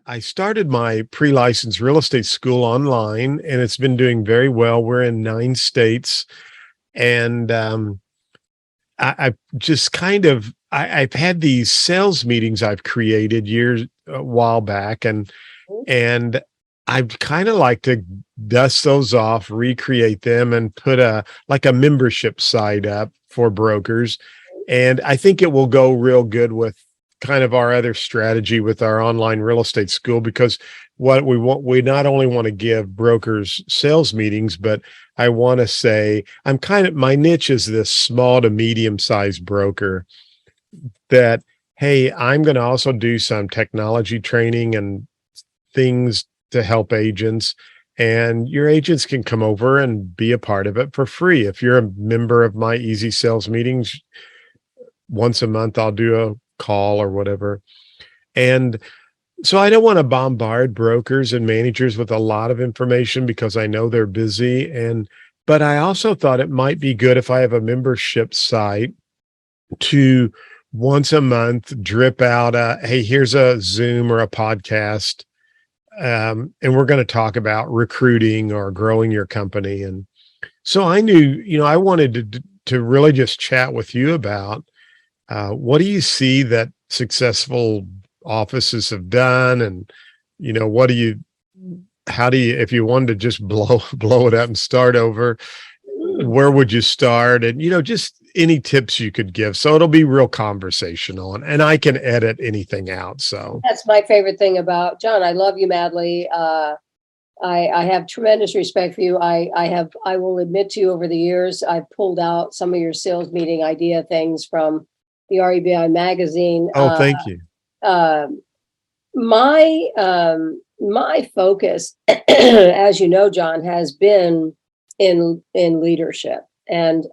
I started my pre-licensed real estate school online, and it's been doing very well. We're in 9 states, and I've just I've had these sales meetings I've created a while back, and I'd kind of like to dust those off, recreate them, and put a membership site up for brokers. And I think it will go real good with kind of our other strategy with our online real estate school, because what we not only want to give brokers sales meetings, but I want to say my niche is this small to medium sized broker that, hey, I'm going to also do some technology training and things to help agents. And your agents can come over and be a part of it for free. If you're a member of my easy sales meetings, once a month, I'll do a call or whatever. And so I don't want to bombard brokers and managers with a lot of information because I know they're busy. But I also thought it might be good if I have a membership site to once a month drip out hey, here's a Zoom or a podcast. And we're going to talk about recruiting or growing your company. And so I knew, I wanted to really just chat with you about what do you see that successful offices have done? And, if you wanted to just blow it up and start over, where would you start? And, just any tips you could give. So it'll be real conversational, and I can edit anything out. So that's my favorite thing about John. I love you madly. I have tremendous respect for you. I will admit to you, over the years, I've pulled out some of your sales meeting idea things from the REBI magazine. Oh, thank you. My focus, as you know, John, has been in leadership. And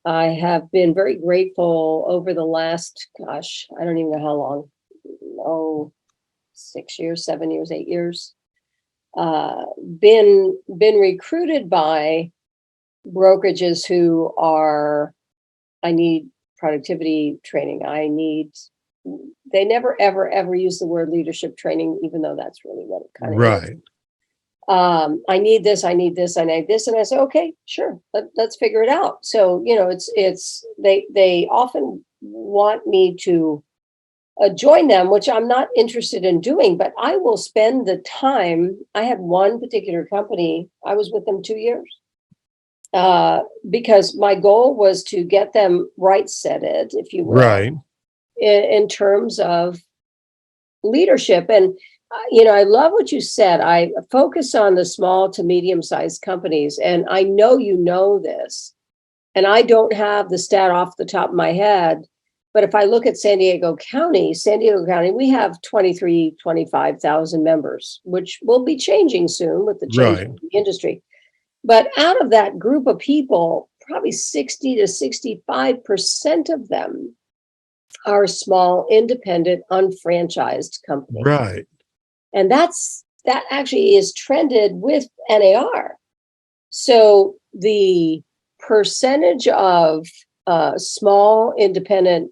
I have been very grateful over the last, I don't even know how long, 6 years, 7 years, 8 years, been recruited by brokerages who I need productivity training. They never, ever use the word leadership training, even though that's really what it kind of is. I need this, I need this, I need this. And I say, okay, sure, let's figure it out. So, they often want me to join them, which I'm not interested in doing, but I will spend the time. I had one particular company, I was with them 2 years. Because my goal was to get them right-setted, if you will, right, in terms of leadership. And, I love what you said. I focus on the small to medium-sized companies, and I know you know this, and I don't have the stat off the top of my head, but if I look at San Diego County, we have 25,000 members, which will be changing soon with the change in the industry. But out of that group of people, probably 60 to 65% of them are small, independent, unfranchised companies. Right. And that actually is trended with NAR. So the percentage of small, independent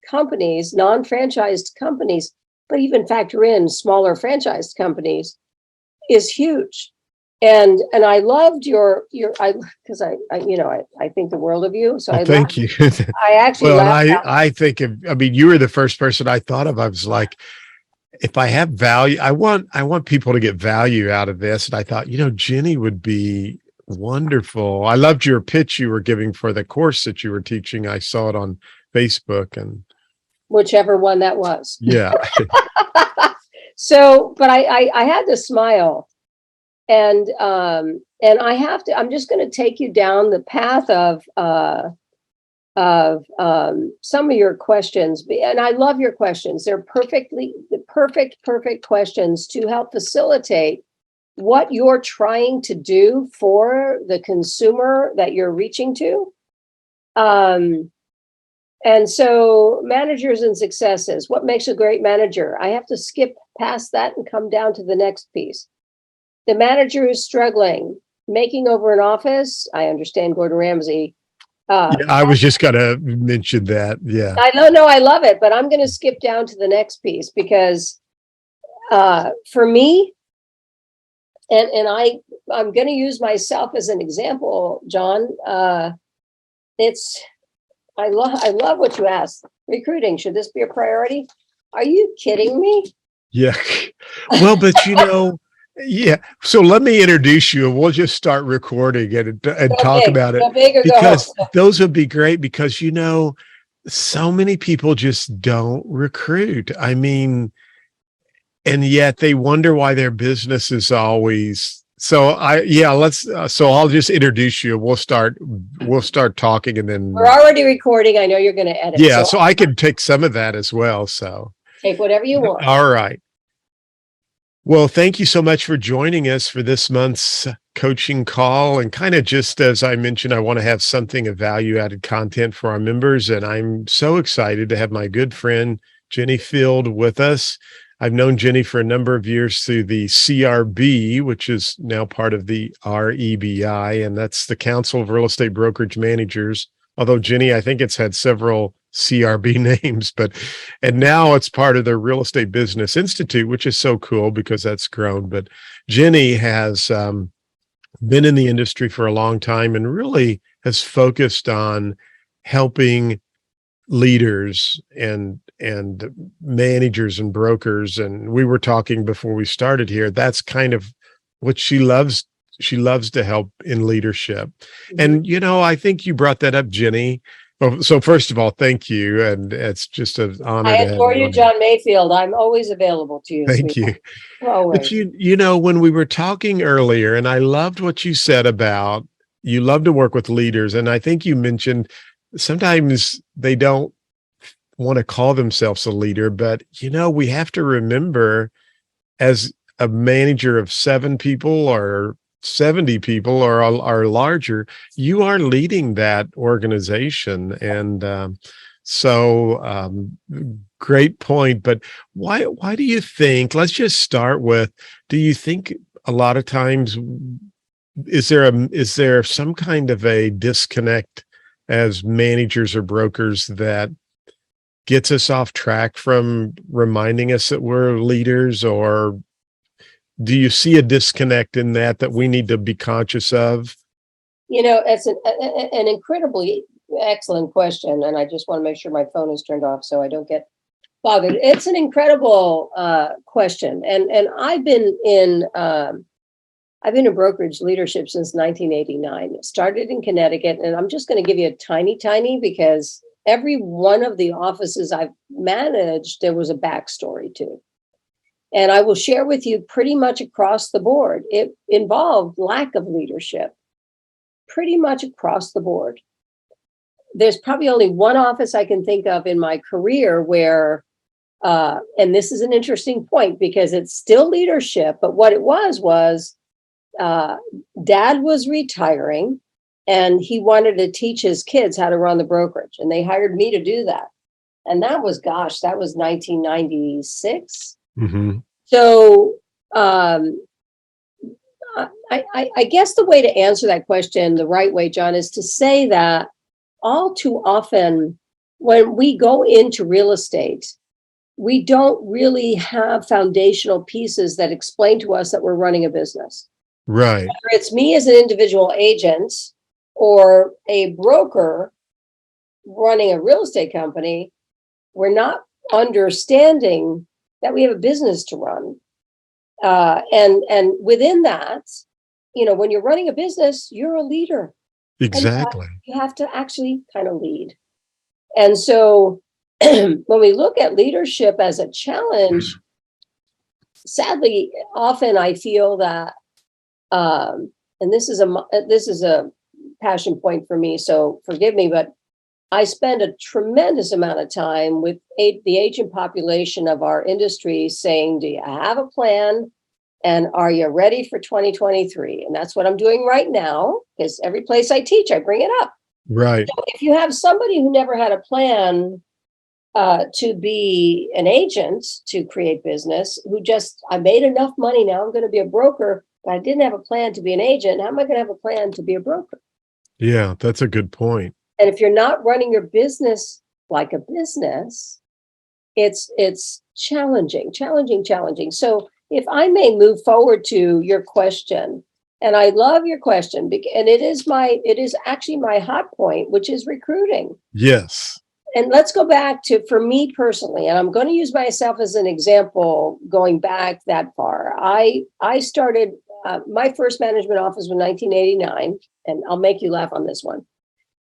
companies, non-franchised companies, but even factor in smaller franchised companies, is huge. And I loved because I think the world of you. So thank you. I actually, I think you were the first person I thought of. I was like, if I have value, I want people to get value out of this. And I thought, Ginni would be wonderful. I loved your pitch you were giving for the course that you were teaching. I saw it on Facebook, and whichever one that was. Yeah. So, but I had to smile. And I'm just going to take you down the path of some of your questions. And I love your questions. They're perfect questions to help facilitate what you're trying to do for the consumer that you're reaching to. And so managers and successes, what makes a great manager? I have to skip past that and come down to the next piece. The manager who's struggling, making over an office. I understand Gordon Ramsay. I was just going to mention that. Yeah. I don't know. I love it, but I'm going to skip down to the next piece because For me, and I'm going to use myself as an example, John. I love what you asked. Recruiting, should this be a priority? Are you kidding me? Yeah. Well, but yeah. So let me introduce you and we'll just start recording and talk about it Go big or go because home. those would be great because, so many people just don't recruit. I mean, and yet they wonder why their business is always so I'll just introduce you. We'll start talking and We're then, already recording. I know you're going to edit, yeah, so so I can take some of that as well. So, take whatever you want. all right. Well, thank you so much for joining us for this month's coaching call. And kind of just as I mentioned, I want to have something of value added content for our members. And I'm so excited to have my good friend, Ginni Field, with us. I've known Ginni for a number of years through the CRB, which is now part of the REBI, and that's the Council of Real Estate Brokerage Managers. Although Ginni, I think it's had several CRB names, and now it's part of the Real Estate Business Institute, which is so cool because that's grown. But Ginni has been in the industry for a long time and really has focused on helping leaders and managers and brokers. And we were talking before we started here, that's kind of what she loves. She loves to help in leadership. And I think you brought that up, Ginni. Well, so first of all, thank you, and it's just an honor I to have adore you you, on here. John Mayfield. I'm always available to you, Thank you. sweetheart. Always. But when we were talking earlier, and I loved what you said about you love to work with leaders, and I think you mentioned sometimes they don't want to call themselves a leader, but we have to remember, as a manager of 7 people or 70 people or larger, you are leading that organization. And great point. But why do you think, let's just start with, do you think a lot of times is there some kind of a disconnect as managers or brokers that gets us off track from reminding us that we're leaders? Or do you see a disconnect in that we need to be conscious of? It's an incredibly excellent question, and I just want to make sure my phone is turned off so I don't get bothered. It's an incredible question, and I've been in brokerage leadership since 1989. It started in Connecticut, and I'm just going to give you a tiny because every one of the offices I've managed, there was a backstory to. And I will share with you pretty much across the board. It involved lack of leadership, pretty much across the board. There's probably only one office I can think of in my career where, and this is an interesting point because it's still leadership, but what it was dad was retiring and he wanted to teach his kids how to run the brokerage. And they hired me to do that. And that was 1996. Mm-hmm. So I guess the way to answer that question the right way, John, is to say that all too often when we go into real estate, we don't really have foundational pieces that explain to us that we're running a business. Right. Whether it's me as an individual agent or a broker running a real estate company, we're not understanding that we have a business to run. And within that, when you're running a business, you're a leader. Exactly. You have to actually kind of lead. And so when we look at leadership as a challenge, sadly, often I feel that, and this is a passion point for me, so forgive me, but I spend a tremendous amount of time with the agent population of our industry saying, do you have a plan? And are you ready for 2023? And that's what I'm doing right now, because every place I teach, I bring it up. Right. So if you have somebody who never had a plan to be an agent, to create business, who just, I made enough money, now I'm going to be a broker, but I didn't have a plan to be an agent, how am I going to have a plan to be a broker? Yeah, that's a good point. And if you're not running your business like a business, it's challenging, challenging, challenging. So if I may move forward to your question, and I love your question, and it is actually my hot point, which is recruiting. Yes. And let's go back to, for me personally, and I'm going to use myself as an example, going back that far. I started, my first management office was 1989, and I'll make you laugh on this one.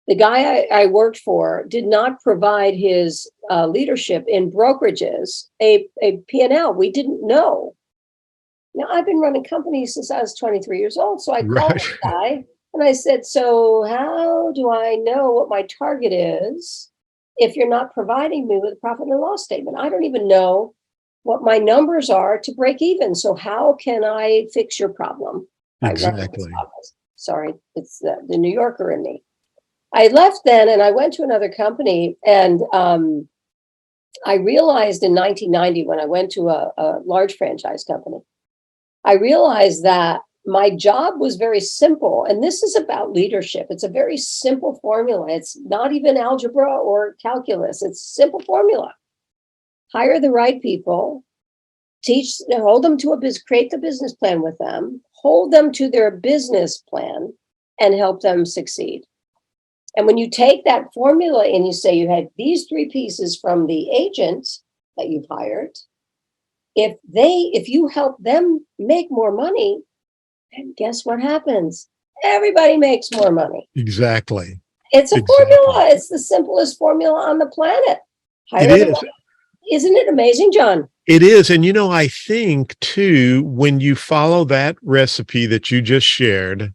The guy I worked for did not provide his leadership in brokerages a P&L. We didn't know. Now, I've been running companies since I was 23 years old. So I called Right. the guy and I said, so how do I know what my target is if you're not providing me with a profit and loss statement? I don't even know what my numbers are to break even. So how can I fix your problem by running this Exactly. office? Sorry, it's the New Yorker in me. I left then and I went to another company, and I realized in 1990, when I went to a large franchise company, I realized that my job was very simple. And this is about leadership. It's a very simple formula. It's not even algebra or calculus. It's a simple formula. Hire the right people, hold them to create the business plan with them, hold them to their business plan, and help them succeed. And when you take that formula and you say you had these three pieces from the agent that you've hired, if you help them make more money, then guess what happens? Everybody makes more money. Exactly. It's a Exactly. formula. It's the simplest formula on the planet. It is. Isn't it amazing, John? It is. And, I think too, when you follow that recipe that you just shared,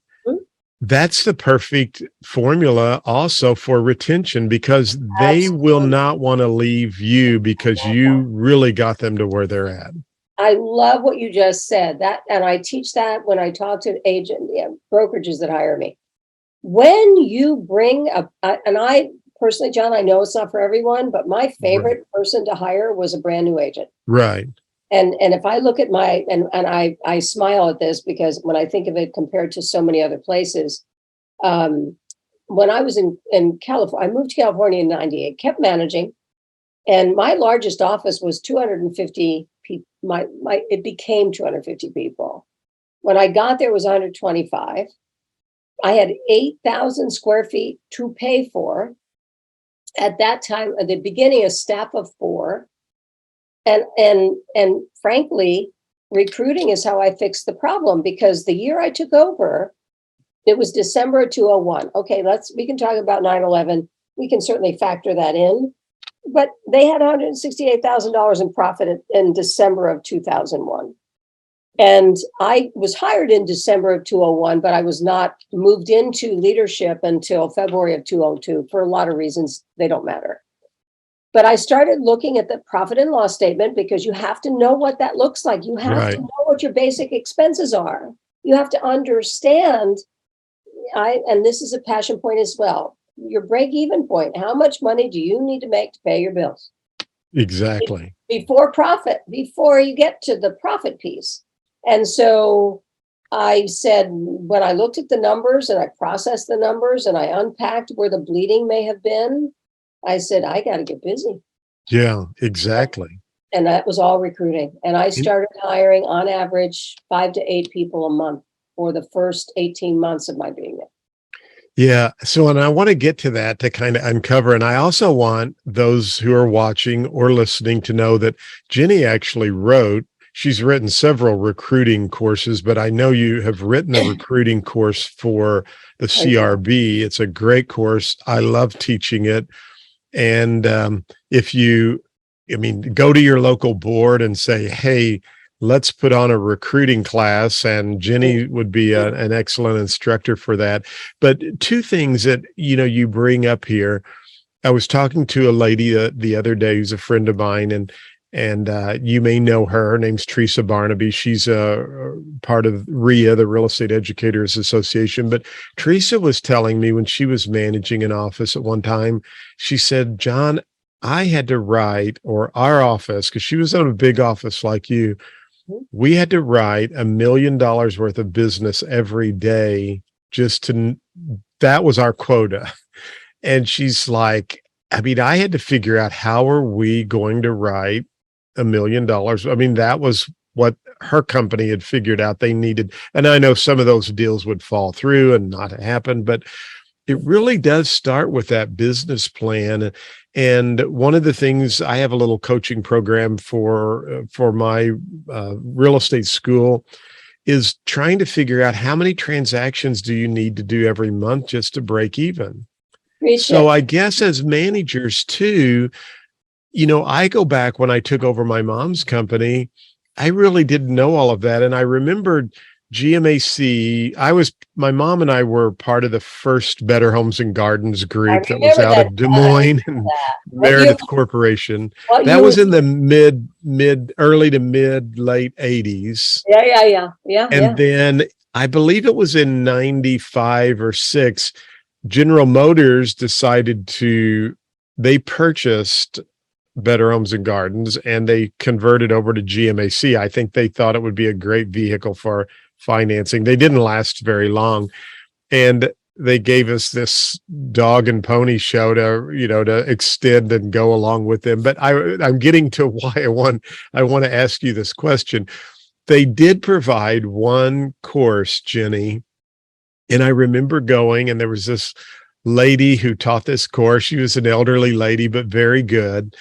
that's the perfect formula also for retention, because they will Absolutely. not want to leave you because you really got them to where they're at. I love what you just said. That, and I teach that when I talk to brokerages that hire me. When you bring and I personally, John, I know it's not for everyone, but my favorite person to hire was a brand new agent. Right. And if I look at and I smile at this because when I think of it compared to so many other places, when I was in California, I moved to California in 98, kept managing, and my largest office was 250 people. It became 250 people. When I got there, it was 125. I had 8,000 square feet to pay for. At that time, at the beginning, a staff of 4. And frankly, recruiting is how I fixed the problem, because the year I took over, it was December of 2001. Okay, we can talk about 9/11. We can certainly factor that in. But they had $168,000 in profit in December of 2001. And I was hired in December of 2001, but I was not moved into leadership until February of 2002 for a lot of reasons. They don't matter. But I started looking at the profit and loss statement, because you have to know what that looks like. You have to know what your basic expenses are. You have to understand, and this is a passion point as well, your break-even point. How much money do you need to make to pay your bills? Exactly. Before you get to the profit piece. And so I said, when I looked at the numbers and I processed the numbers and I unpacked where the bleeding may have been, I said, I got to get busy. Yeah, exactly. And that was all recruiting. And I started hiring on average 5 to 8 people a month for the first 18 months of my being there. Yeah. So, and I want to get to that to kind of uncover. And I also want those who are watching or listening to know that Ginni actually she's written several recruiting courses, but I know you have written a recruiting course for the CRB. It's a great course. I love teaching it. And go to your local board and say, hey, let's put on a recruiting class, and Ginni would be an excellent instructor for that. But two things that, you bring up here. I was talking to a lady the other day who's a friend of mine, and you may know her. Her name's Teresa Barnaby. She's a part of RIA, the Real Estate Educators Association. But Teresa was telling me when she was managing an office at one time, she said, John, I had to write, or our office, because she was on a big office like you, we had to write $1 million worth of business every day that was our quota. And she's like, I had to figure out, how are we going to write $1 million. I mean, that was what her company had figured out they needed. And I know some of those deals would fall through and not happen, but it really does start with that business plan. And one of the things, I have a little coaching program for my real estate school, is trying to figure out how many transactions do you need to do every month just to break even. So I guess as managers too, I go back when I took over my mom's company, I really didn't know all of that. And I remembered GMAC. My mom and I were part of the first Better Homes and Gardens I group that was remember out that. of Des Moines and What year? Meredith Corporation. What That year was was? in the early to mid late 80s. Yeah. And then I believe it was in 95 or 6, General Motors they purchased Better Homes and Gardens and they converted over to GMAC. I think they thought it would be a great vehicle for financing. They didn't last very long. And they gave us this dog and pony show to extend and go along with them. But I'm getting to why I want to ask you this question. They did provide one course, Ginny, and I remember going, and there was this lady who taught this course. She was an elderly lady, but very good.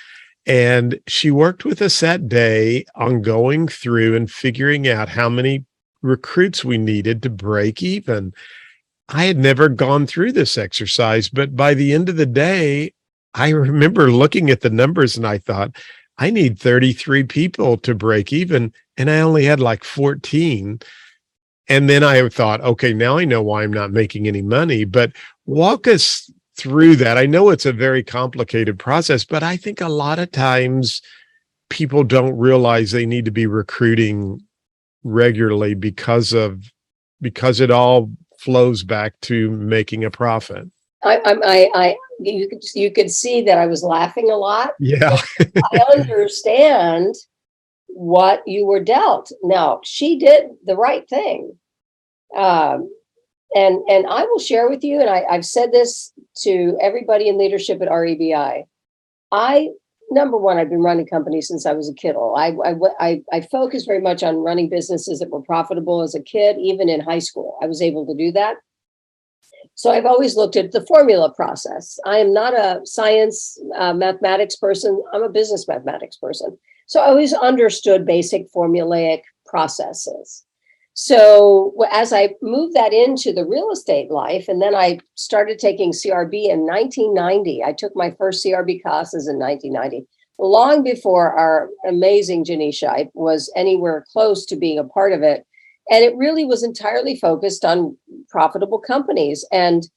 And she worked with us that day on going through and figuring out how many recruits we needed to break even. I had never gone through this exercise, but by the end of the day, I remember looking at the numbers and I thought, I need 33 people to break even. And I only had like 14. And then I thought, okay, now I know why I'm not making any money. But walk us through that. I know it's a very complicated process, but I think a lot of times people don't realize they need to be recruiting regularly because it all flows back to making a profit. You could see that I was laughing a lot. Yeah. I understand what you were dealt. Now, she did the right thing. And I will share with you, and I've said this to everybody in leadership at REBI. Number one, I've been running companies since I was a kiddo. I focused very much on running businesses that were profitable as a kid. Even in high school, I was able to do that. So I've always looked at the formula process. I am not a science mathematics person. I'm a business mathematics person. So I always understood basic formulaic processes. So as I moved that into the real estate life, and then I started taking CRB in 1990. I took my first CRB classes in 1990, long before our amazing Ginni Field was anywhere close to being a part of it. And it really was entirely focused on profitable companies. And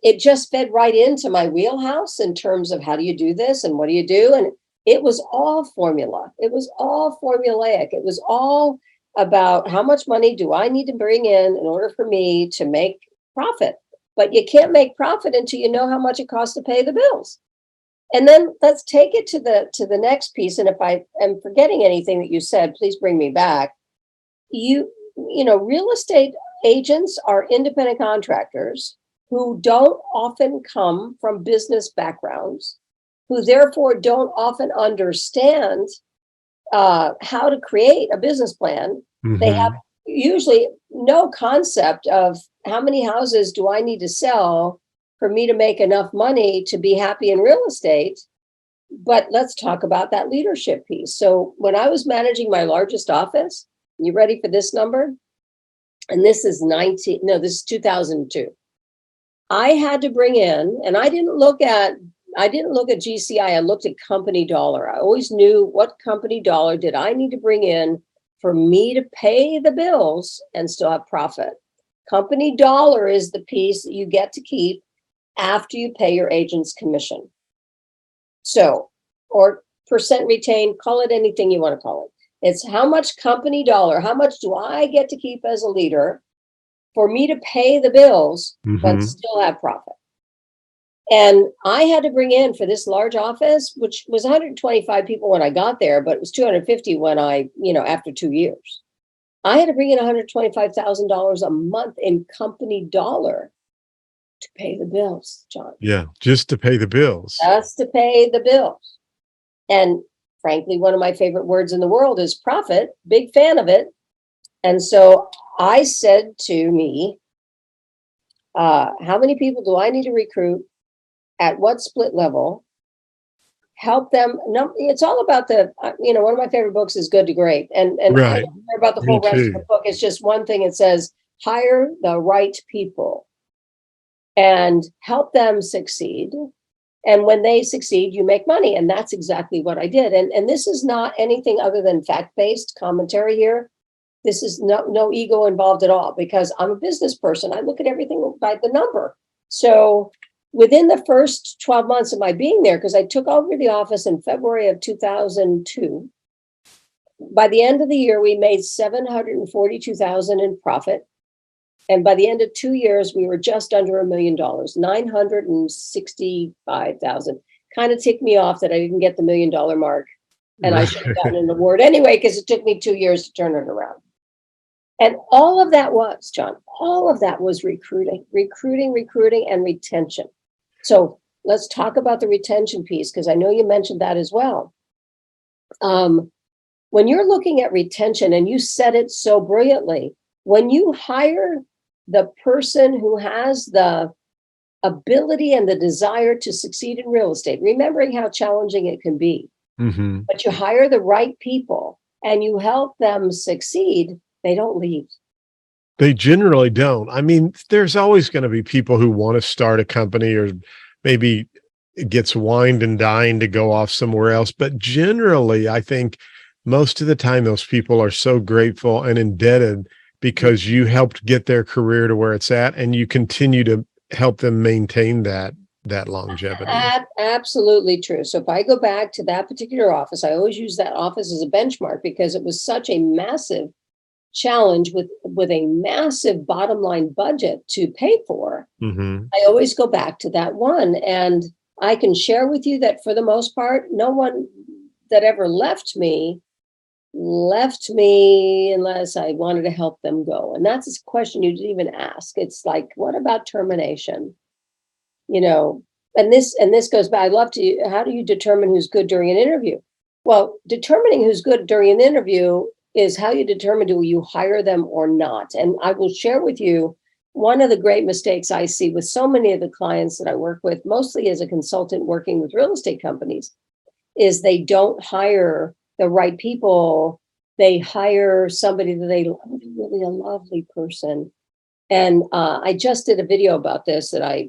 it just fed right into my wheelhouse in terms of how do you do this and what do you do? And it was all formula. It was all formulaic. It was all about how much money do I need to bring in order for me to make profit. But you can't make profit until you know how much it costs to pay the bills. And then let's take it to the next piece. And if I am forgetting anything that you said, please bring me back. Real estate agents are independent contractors who don't often come from business backgrounds, who therefore don't often understand how to create a business plan. Mm-hmm. They have usually no concept of how many houses do I need to sell for me to make enough money to be happy in real estate. But let's talk about that leadership piece. So when I was managing my largest office, you ready for this number? And this is 2002. I had to bring in, and I didn't look at GCI. I looked at company dollar. I always knew what company dollar did I need to bring in for me to pay the bills and still have profit. Company dollar is the piece that you get to keep after you pay your agent's commission. So, or percent retained, call it anything you want to call it. It's how much company dollar, how much do I get to keep as a leader for me to pay the bills, but still have profit. And I had to bring in for this large office, which was 125 people when I got there, but it was 250 when after 2 years. I had to bring in $125,000 a month in company dollar to pay the bills, John. Yeah, just to pay the bills. Just to pay the bills. And frankly, one of my favorite words in the world is profit, big fan of it. And so I said to me, how many people do I need to recruit? At what split level? Help them. No, it's all about one of my favorite books is Good to Great. And I Right. don't care about the Me whole rest of the too. book. It's just one thing. It says, hire the right people and help them succeed. And when they succeed, you make money. And that's exactly what I did. And this is not anything other than fact-based commentary here. This is no ego involved at all, because I'm a business person. I look at everything by the number. So within the first 12 months of my being there, because I took over the office in February of 2002, by the end of the year, we made $742,000 in profit. And by the end of 2 years, we were just under $1 million, $965,000. Kind of ticked me off that I didn't get the $1 million mark. And I should have gotten an award anyway, because it took me 2 years to turn it around. And all of that was, John, all of that was recruiting, and retention. So let's talk about the retention piece, because I know you mentioned that as well. When you're looking at retention, and you said it so brilliantly, when you hire the person who has the ability and the desire to succeed in real estate, remembering how challenging it can be, but you hire the right people and you help them succeed, they don't leave. They generally don't. I mean, there's always going to be people who want to start a company, or maybe it gets wined and dined to go off somewhere else. But generally, I think most of the time, those people are so grateful and indebted because you helped get their career to where it's at, and you continue to help them maintain that longevity. Absolutely true. So if I go back to that particular office, I always use that office as a benchmark, because it was such a massive challenge with a massive bottom line budget to pay for. I always go back to that one. And I can share with you that for the most part, no one that ever left me unless I wanted to help them go. And that's a question you didn't even ask. It's like, what about termination? And this goes back. I love to, how do you determine who's good during an interview? Well, determining who's good during an interview is how you determine, do you hire them or not? And I will share with you one of the great mistakes I see with so many of the clients that I work with, mostly as a consultant working with real estate companies, is they don't hire the right people. They hire somebody that they love, really a lovely person. And I just did a video about this that I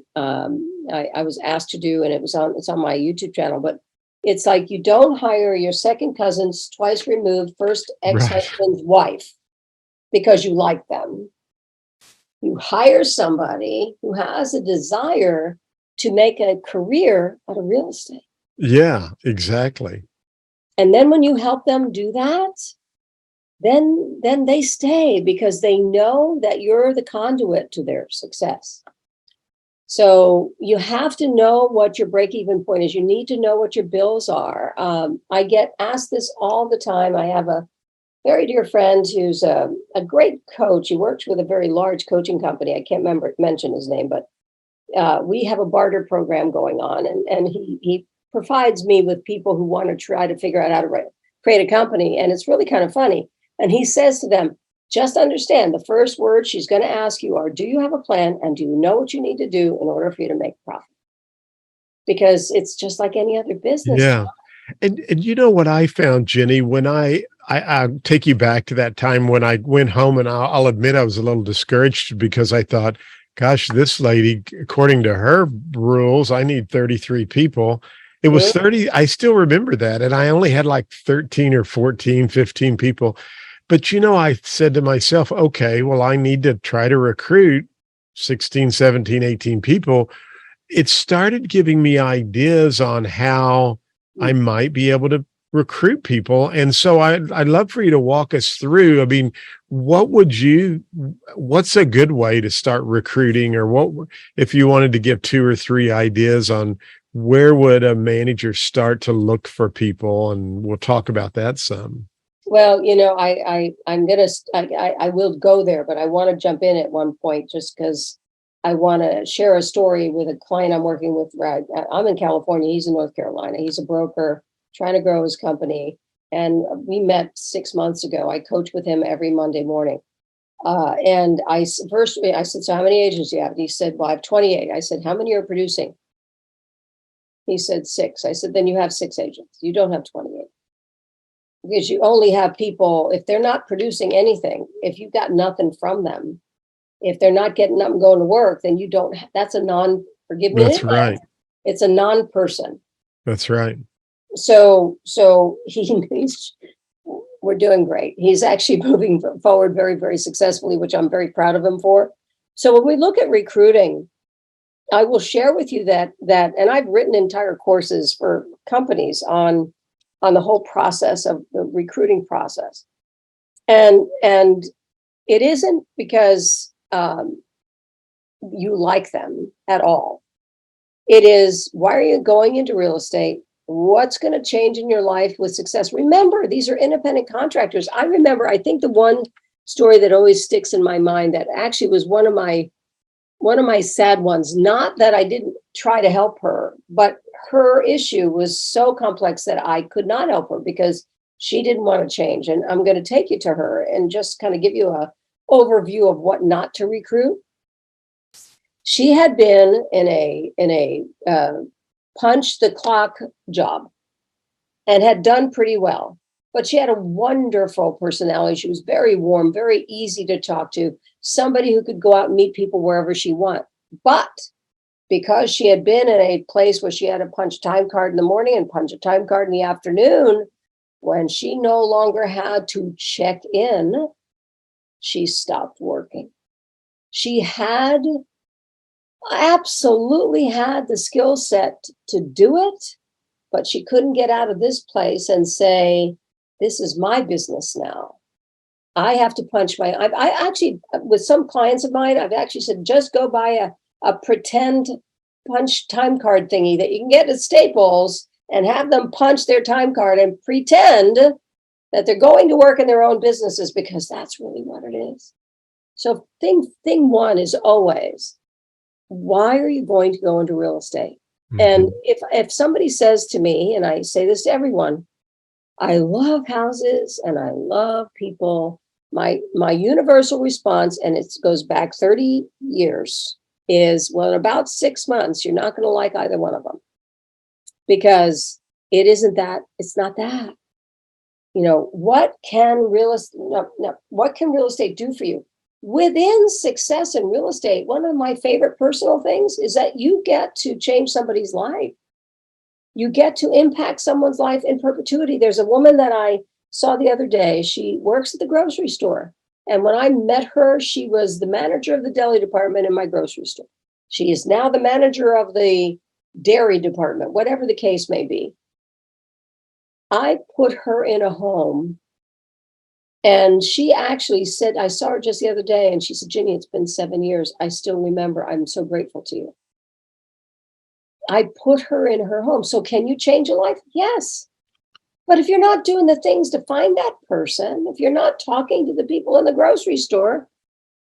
was asked to do, and it's on my YouTube channel. But it's like, you don't hire your second cousin's twice removed first ex-husband's wife because you like them. You hire somebody who has a desire to make a career out of real estate. Yeah, exactly. And then when you help them do that, then they stay, because they know that you're the conduit to their success. So you have to know what your break-even point is. You need to know what your bills are. I get asked this all the time. I have a very dear friend who's a great coach. He works with a very large coaching company. I can't mention his name, but we have a barter program going on, and he provides me with people who want to try to figure out how to create a company. And it's really kind of funny. And he says to them, just understand, the first word she's going to ask you are, do you have a plan? And do you know what you need to do in order for you to make a profit? Because it's just like any other business. Yeah. And you know what I found, Ginny, when I'll take you back to that time when I went home, and I'll admit I was a little discouraged, because I thought, gosh, this lady, according to her rules, I need 33 people. It was 30. I still remember that. And I only had like 13 or 14, 15 people. But, I said to myself, okay, well, I need to try to recruit 16, 17, 18 people. It started giving me ideas on how I might be able to recruit people. And so I'd love for you to walk us through. I mean, what's a good way to start recruiting, or what, if you wanted to give 2 or 3 ideas on where would a manager start to look for people? And we'll talk about that some. Well, I will go there, but I want to jump in at one point, just because I want to share a story with a client I'm working with. Right, I'm in California. He's in North Carolina. He's a broker, trying to grow his company. And we met 6 months ago. I coach with him every Monday morning. And I said, so how many agents do you have? And he said, well, I have 28. I said, how many are producing? He said 6. I said, then you have 6 agents. You don't have 28. Because you only have people, if they're not producing anything, if you've got nothing from them, if they're not getting up and going to work, then you don't, that's a forgive me. That's right. It's a non-person. That's right. So we're doing great. He's actually moving forward very, very successfully, which I'm very proud of him for. So when we look at recruiting, I will share with you that, and I've written entire courses for companies on the whole process of the recruiting process. And it isn't because you like them at all. It is, why are you going into real estate? What's going to change in your life with success? Remember, these are independent contractors. I think the one story that always sticks in my mind that actually was one of my sad ones, not that I didn't try to help her, but her issue was so complex that I could not help her because she didn't want to change. And I'm going to take you to her and just kind of give you a overview of what not to recruit. She had been in a punch the clock job and had done pretty well, but she had a wonderful personality. She was very warm, very easy to talk to, somebody who could go out and meet people wherever she wanted. But because she had been in a place where she had to punch time card in the morning and punch a time card in the afternoon, when she no longer had to check in, she stopped working. She absolutely had the skill set to do it, but she couldn't get out of this place and say, this is my business now. I have to punch I actually, with some clients of mine, I've actually said, just go buy a pretend punch time card thingy that you can get at Staples and have them punch their time card and pretend that they're going to work in their own businesses, because that's really what it is. So thing one is always, why are you going to go into real estate? Mm-hmm. And if somebody says to me, and I say this to everyone, I love houses and I love people, my universal response, and it goes back 30 years, is, well, in about 6 months, you're not going to like either one of them, because it's not that. What can real estate do for you? Within success in real estate, one of my favorite personal things is that you get to change somebody's life. You get to impact someone's life in perpetuity. There's a woman that I saw the other day. She works at the grocery store. And when I met her, she was the manager of the deli department in my grocery store. She is now the manager of the dairy department, whatever the case may be. I put her in a home. And she actually said, I saw her just the other day, and she said, Ginny, it's been 7 years. I still remember. I'm so grateful to you. I put her in her home. So can you change a life? Yes. But if you're not doing the things to find that person, if you're not talking to the people in the grocery store,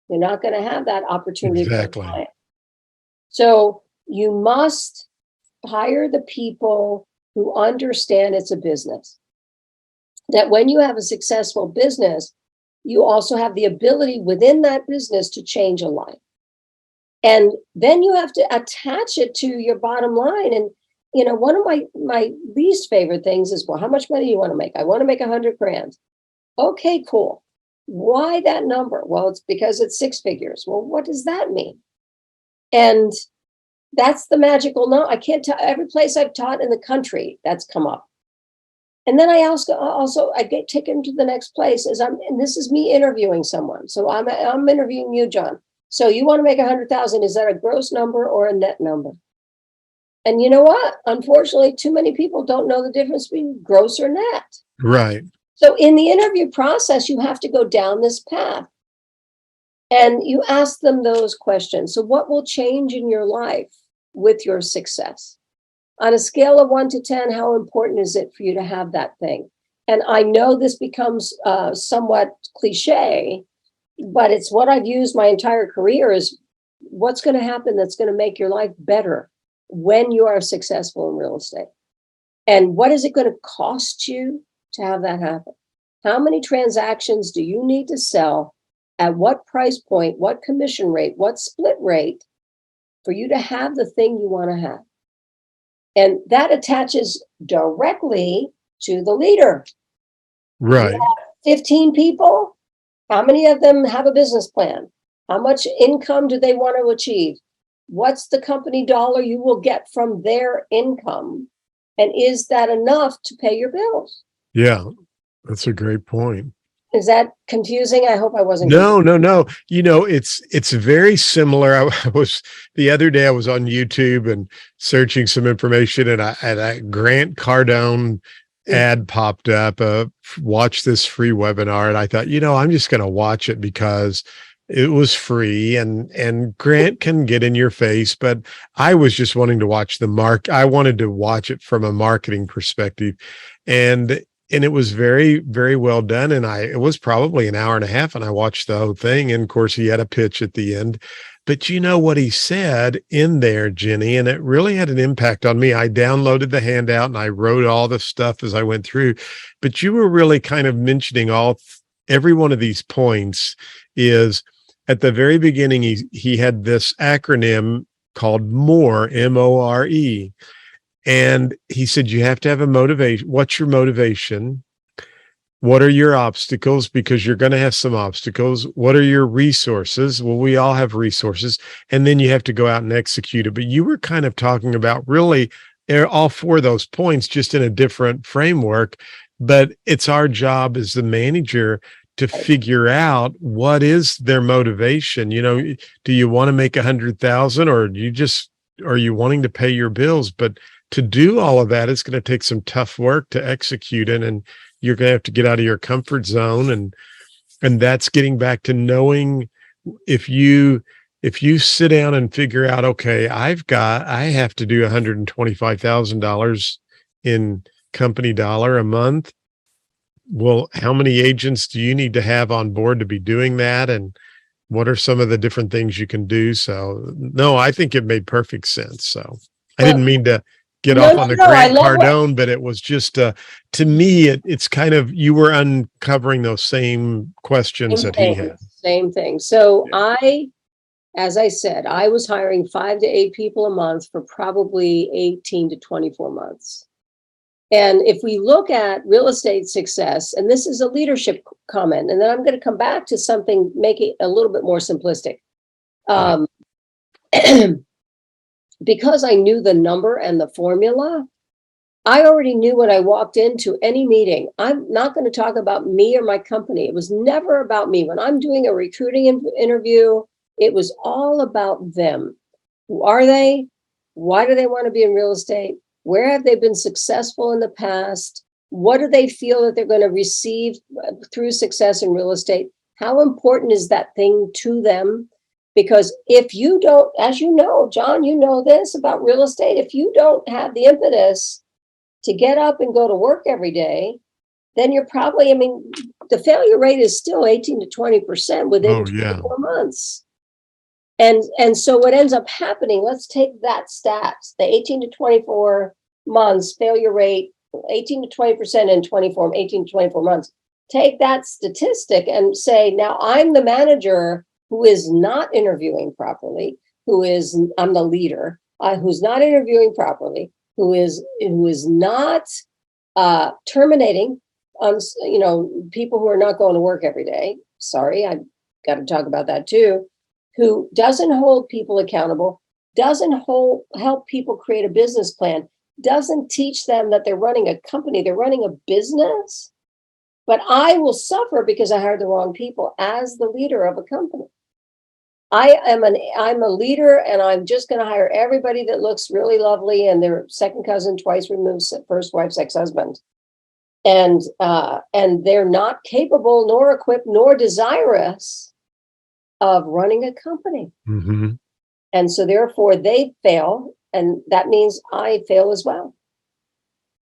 you're not going to have that opportunity. Exactly. So you must hire the people who understand it's a business. That when you have a successful business, you also have the ability within that business to change a life. And then you have to attach it to your bottom line. And, one of my least favorite things is, well, how much money do you want to make? I want to make 100 grand. Okay, cool. Why that number? Well, it's because it's 6 figures. Well, what does that mean? And that's the magical number. I can't tell every place I've taught in the country that's come up. And then I get taken to the next place and this is me interviewing someone. So I'm interviewing you, John. So you want to make 100,000. Is that a gross number or a net number? And you know what? Unfortunately, too many people don't know the difference between gross or net. Right. So in the interview process, you have to go down this path and you ask them those questions. So what will change in your life with your success? On a scale of 1 to 10, how important is it for you to have that thing? And I know this becomes somewhat cliche, but it's what I've used my entire career is what's going to happen that's going to make your life better when you are successful in real estate. And what is it going to cost you to have that happen? How many transactions do you need to sell? At what price point, what commission rate, what split rate for you to have the thing you want to have? And that attaches directly to the leader. Right. 15 people. How many of them have a business plan? How much income do they want to achieve? What's the company dollar you will get from their income? And is that enough to pay your bills? Yeah, that's a great point. Is that confusing? I hope I wasn't. No. It's very similar. I was the other day I was on YouTube and searching some information, and a Grant Cardone ad popped up. Watch this free webinar, and I thought, I'm just going to watch it because it was free, and Grant can get in your face, but I was just wanting to watch I wanted to watch it from a marketing perspective, and it was very, very well done. And it was probably an hour and a half, and I watched the whole thing. And of course, he had a pitch at the end. But you know what he said in there, Ginny, and it really had an impact on me. I downloaded the handout and I wrote all the stuff as I went through. But you were really kind of mentioning every one of these points. Is at the very beginning, he had this acronym called MORE, MORE. And he said, you have to have a motivation. What's your motivation? What are your obstacles? Because you're going to have some obstacles. What are your resources? Well, we all have resources. And then you have to go out and execute it. But you were kind of talking about really all four of those points, just in a different framework. But it's our job as the manager to figure out what is their motivation. Do you want to make 100,000, or are you wanting to pay your bills? But to do all of that, it's going to take some tough work to execute it, and you're going to have to get out of your comfort zone. And that's getting back to knowing if you sit down and figure out, okay, I have to do $125,000 in company dollar a month. Well, how many agents do you need to have on board to be doing that? And what are some of the different things you can do? So no, I think it made perfect sense. So I didn't mean to get off on the Grant Cardone, but it was just, to me, it's kind of, you were uncovering those same questions that he had. Same thing. So as I said, I was hiring 5 to 8 people a month for probably 18 to 24 months. And if we look at real estate success, and this is a leadership comment, and then I'm going to come back to something, make it a little bit more simplistic. Because I knew the number and the formula, I already knew when I walked into any meeting, I'm not going to talk about me or my company. It was never about me. When I'm doing a recruiting interview, it was all about them. Who are they? Why do they want to be in real estate? Where have they been successful in the past? What do they feel that they're going to receive through success in real estate? How important is that thing to them? Because if you don't, as you know, John, you know this about real estate, if you don't have the impetus to get up and go to work every day, then you're probably, the failure rate is still 18 to 20% within 24 months. And so what ends up happening, let's take that stats, the 18 to 24 months failure rate, 18 to 20% in 18 to 24 months. Take that statistic and say, now I'm the manager who is not interviewing properly, I'm the leader, who's not interviewing properly, who is not terminating people who are not going to work every day. Sorry, I've got to talk about that too. Who doesn't hold people accountable, doesn't help people create a business plan, doesn't teach them that they're running a company, they're running a business. But I will suffer because I hired the wrong people as the leader of a company. I'm a leader, and I'm just going to hire everybody that looks really lovely and their second cousin twice removed, first wife's ex-husband. And they're not capable, nor equipped, nor desirous of running a company. Mm-hmm. And so therefore they fail, and that means I fail as well.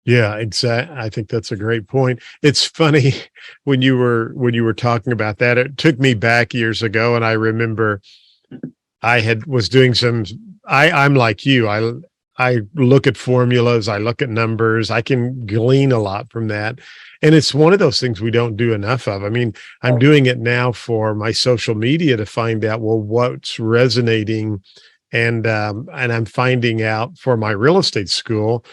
Yeah, exactly. I think that's a great point. It's funny when you were talking about that, it took me back years ago, and I remember was doing I'm like you. I look at formulas, I look at numbers, I can glean a lot from that. And it's one of those things we don't do enough of. I mean, I'm doing it now for my social media to find out, well, what's resonating. And I'm finding out for my real estate school,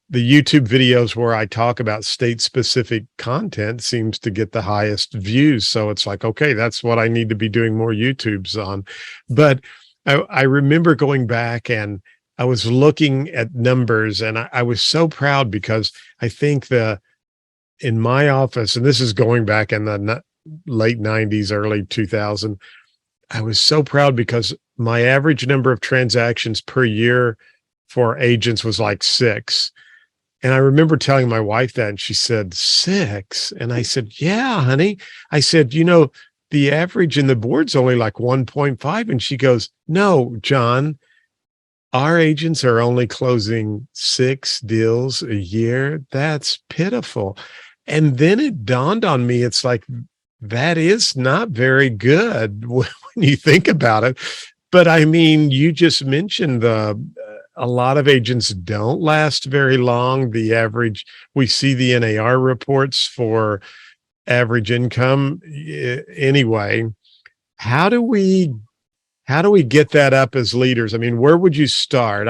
the YouTube videos where I talk about state specific content seems to get the highest views. So it's like, okay, that's what I need to be doing more YouTubes on. But I remember going back and I was looking at numbers and I was so proud because I think in my office, and this is going back in the late 90s, early 2000, I was so proud because my average number of transactions per year for agents was like 6. And I remember telling my wife that, and she said, 6? And I said, yeah, honey. I said, the average in the board's only like 1.5. And she goes, no, John, our agents are only closing 6 deals a year. That's pitiful. And then it dawned on me, it's like, that is not very good when you think about it. But I mean, you just mentioned a lot of agents don't last very long. The average, we see the NAR reports for average income anyway. How do we get that up as leaders? I mean, where would you start?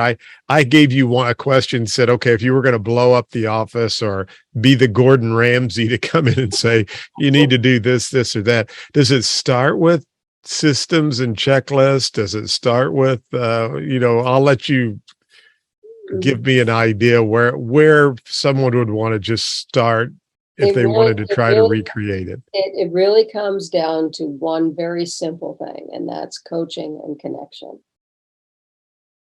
I gave you a question, said, okay, if you were going to blow up the office or be the Gordon Ramsay to come in and say, you need to do this, this, or that. Does it start with systems and checklists? Does it start with, I'll let you give me an idea where someone would want to just start if they wanted to try to recreate it. It really comes down to one very simple thing, and that's coaching and connection.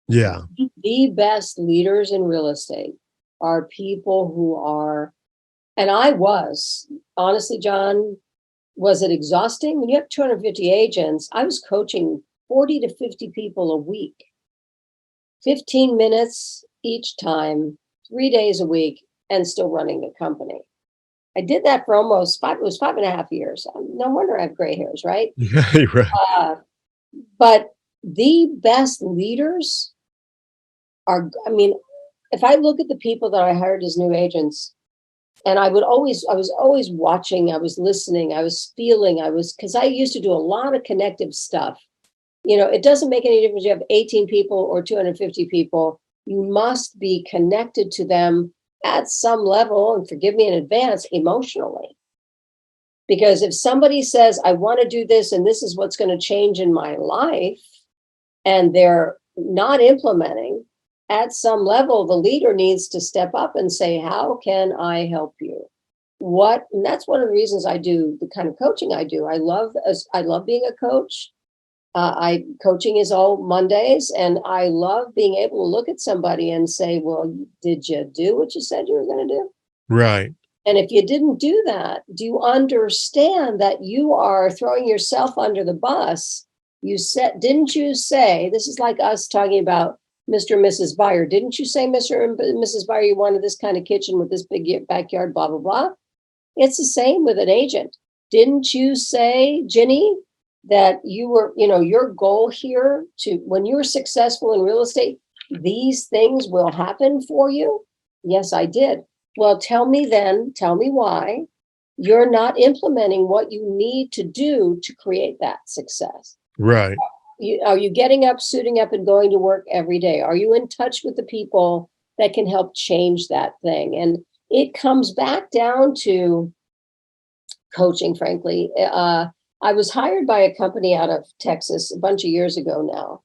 Yeah. The best leaders in real estate are people who are, and I was, honestly, John, was it exhausting? When you have 250 agents, I was coaching 40 to 50 people a week, 15 minutes each time, 3 days a week, and still running the company. I did that for almost 5.5 years. No wonder I have gray hairs, right? Yeah, right. But the best leaders are, I mean, if I look at the people that I hired as new agents, and I was always watching, I was listening, I was feeling, because I used to do a lot of connective stuff. It doesn't make any difference. You have 18 people or 250 people. You must be connected to them at some level, and forgive me in advance, emotionally. Because if somebody says, I want to do this, and this is what's going to change in my life, and they're not implementing, at some level, the leader needs to step up and say, how can I help you? And that's one of the reasons I do the kind of coaching I do. I love being a coach. Coaching is all Mondays, and I love being able to look at somebody and say, well, did you do what you said you were going to do? Right. And if you didn't do that, do you understand that you are throwing yourself under the bus? Didn't you say, this is like us talking about Mr. and Mrs. Buyer. Didn't you say, Mr. and Mrs. Buyer, you wanted this kind of kitchen with this big backyard, blah, blah, blah? It's the same with an agent. Didn't you say, Ginny, that you were, your goal here when you're successful in real estate, these things will happen for you? Yes, I did. Well, tell me why you're not implementing what you need to do to create that success. Right. Are you getting up, suiting up, and going to work every day? Are you in touch with the people that can help change that thing? And it comes back down to coaching, frankly. I was hired by a company out of Texas a bunch of years ago now.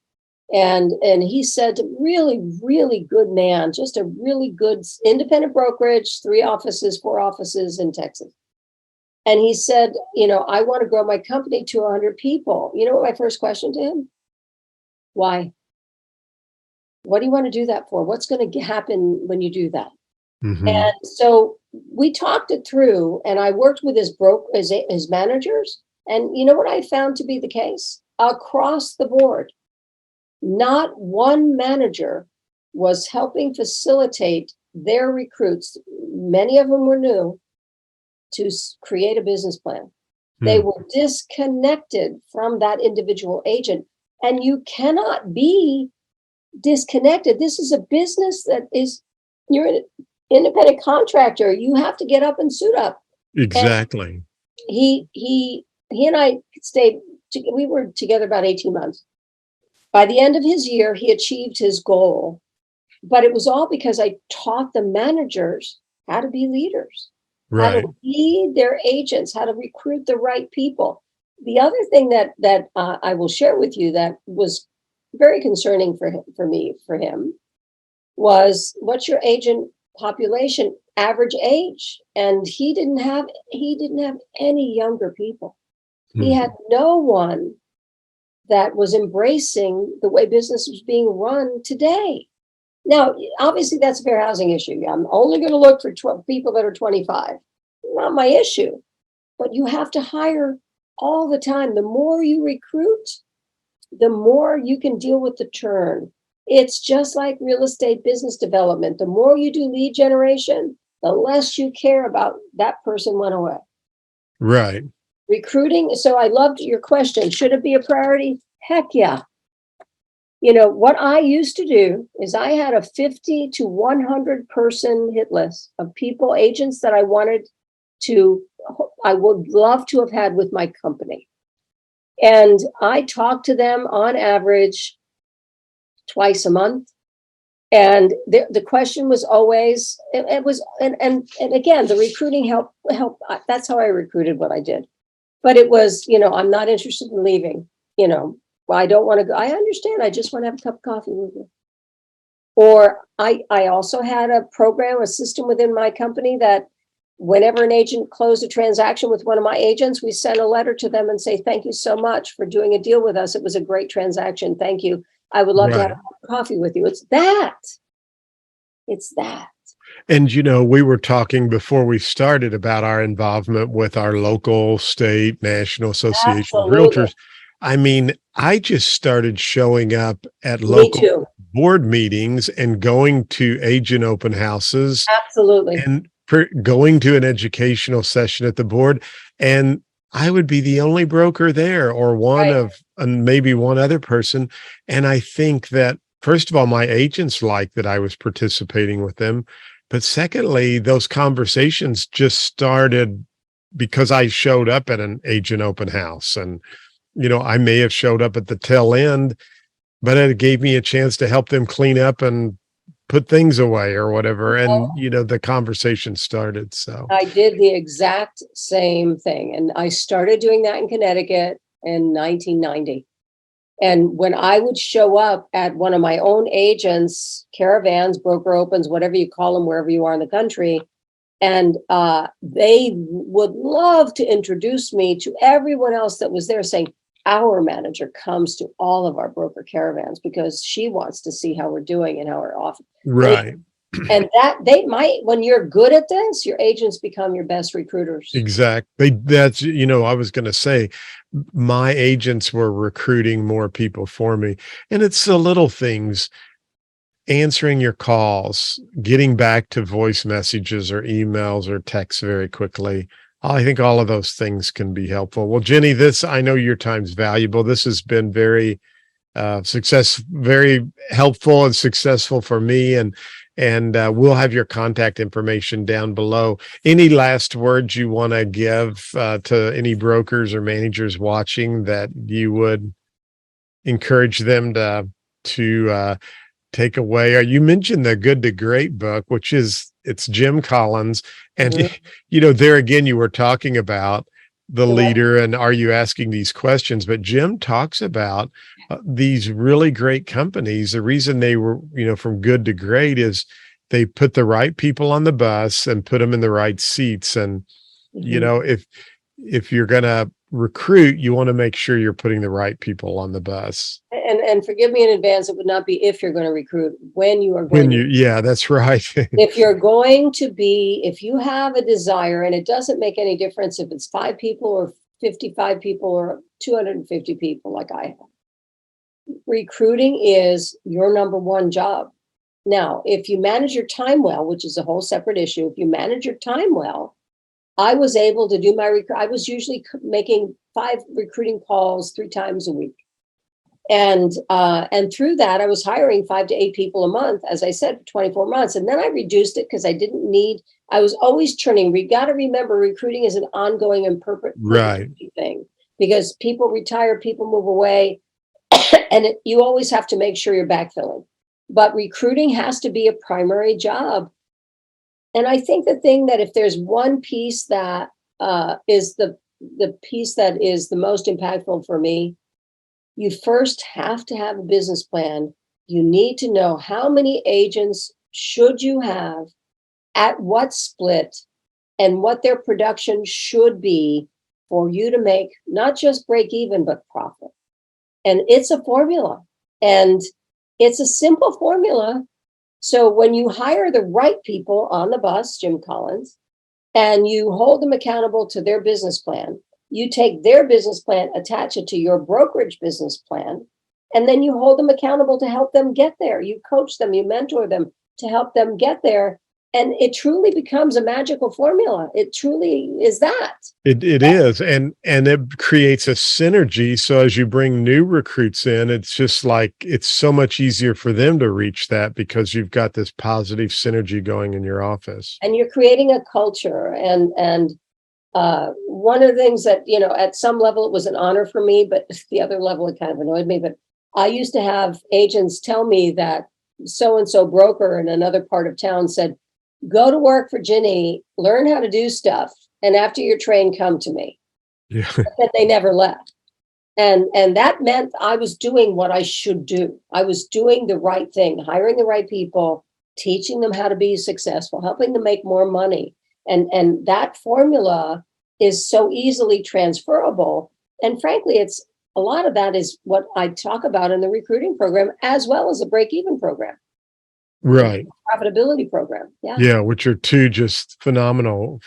And he said, really, really good man, just a really good independent brokerage, 4 offices in Texas. And he said, I want to grow my company to 100 people. You know what my first question to him? Why? What do you want to do that for? What's going to happen when you do that? Mm-hmm. And so we talked it through, and I worked with his managers. And you know what I found to be the case? Across the board, not one manager was helping facilitate their recruits. Many of them were new to create a business plan. They were disconnected from that individual agent. And you cannot be disconnected. This is a business that is, you're an independent contractor. You have to get up and suit up. Exactly. And he and I stayed, we were together about 18 months. By the end of his year, he achieved his goal, but it was all because I taught the managers how to be leaders, how Right. to lead their agents, how to recruit the right people. The other thing that I will share with you that was very concerning for him was, what's your agent population average age? And he didn't have any younger people. He had no one that was embracing the way business was being run today. Now, obviously, that's a fair housing issue. I'm only going to look for people that are 25. Not my issue. But you have to hire all the time. The more you recruit, the more you can deal with the churn. It's just like real estate business development. The more you do lead generation, the less you care about that person went away. Right. Recruiting. So I loved your question. Should it be a priority? Heck yeah. You know, what I used to do is I had a 50 to 100 person hit list of people, agents that I would love to have had with my company. And I talked to them on average twice a month. And the question was always, it was, and again, the recruiting help. That's how I recruited what I did. But it was, I'm not interested in leaving, well, I don't want to go. I understand. I just want to have a cup of coffee with you. Or I also had a system within my company that whenever an agent closed a transaction with one of my agents, we sent a letter to them and say, thank you so much for doing a deal with us. It was a great transaction. Thank you. I would love to have a cup of coffee with you. It's that. And, we were talking before we started about our involvement with our local, state, national association of Absolutely. realtors. I mean, I just started showing up at Me local too. board meetings and going to agent open houses Absolutely. and going to an educational session at the board. And I would be the only broker there, or one Right. of maybe one other person. And I think that, first of all, my agents liked that I was participating with them. But secondly, those conversations just started because I showed up at an agent open house. And, I may have showed up at the tail end, but it gave me a chance to help them clean up and put things away or whatever. And, the conversation started. So I did the exact same thing. And I started doing that in Connecticut in 1990. And when I would show up at one of my own agents, caravans, broker opens, whatever you call them, wherever you are in the country, and they would love to introduce me to everyone else that was there, saying, our manager comes to all of our broker caravans because she wants to see how we're doing and how we're off. right. And when you're good at this, your agents become your best recruiters. Exactly. That's, I was going to say, my agents were recruiting more people for me. And it's the little things, answering your calls, getting back to voice messages or emails or texts very quickly. I think all of those things can be helpful. Well, Ginny, I know your time's valuable. This has been very very helpful and successful for me. And we'll have your contact information down below. Any last words you want to give to any brokers or managers watching that you would encourage them to take away? Or you mentioned the Good to Great book, which it's Jim Collins. And, there again, you were talking about the leader and are you asking these questions? But Jim talks about these really great companies. The reason they were, from good to great is they put the right people on the bus and put them in the right seats. And, if you're going to recruit, you want to make sure you're putting the right people on the bus. And forgive me in advance, it would not be if you're going to recruit, when you are going to. Yeah, that's right. If you have a desire, and it doesn't make any difference if it's 5 people or 55 people or 250 people like I have. Recruiting is your number one job. Now, if you manage your time well, which is a whole separate issue, if you manage your time well, I was able to do I was usually making 5 recruiting calls 3 times a week. And through that, I was hiring 5 to 8 people a month, as I said, for 24 months. And then I reduced it because I didn't need, I was always churning. We got to remember recruiting is an ongoing and Right. thing, because people retire, people move away, and you always have to make sure you're backfilling. But recruiting has to be a primary job. And I think the thing that if there's one piece that is the piece that is the most impactful for me, you first have to have a business plan. You need to know how many agents should you have, at what split, and what their production should be for you to make not just break even, but profit. And it's a formula, and it's a simple formula. So when you hire the right people on the bus, Jim Collins, and you hold them accountable to their business plan, you take their business plan, attach it to your brokerage business plan, and then you hold them accountable to help them get there. You coach them, you mentor them to help them get there. And it truly becomes a magical formula. It truly is that. It is, and it creates a synergy. So as you bring new recruits in, it's just like it's so much easier for them to reach that because you've got this positive synergy going in your office. And you're creating a culture. And one of the things that, at some level it was an honor for me, but the other level it kind of annoyed me. But I used to have agents tell me that so-and-so broker in another part of town said, go to work for Ginni, learn how to do stuff, and after you're trained, come to me. Yeah. But they never left. And that meant I was doing what I should do. I was doing the right thing, hiring the right people, teaching them how to be successful, helping them make more money. And that formula is so easily transferable. And frankly, it's a lot of that is what I talk about in the recruiting program, as well as the break-even program. Right. Profitability program. Yeah. Yeah, which are two just phenomenal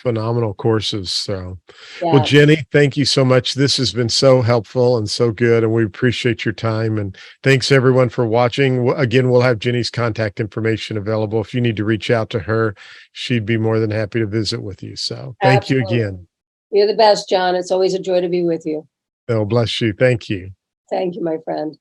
courses. So, Yeah. well, Ginni, thank you so much. This has been so helpful and so good, and we appreciate your time. And thanks everyone for watching. Again, we'll have Ginni's contact information available. If you need to reach out to her, she'd be more than happy to visit with you. So thank you again. You're the best, John. It's always a joy to be with you. Oh, bless you. Thank you. Thank you, my friend.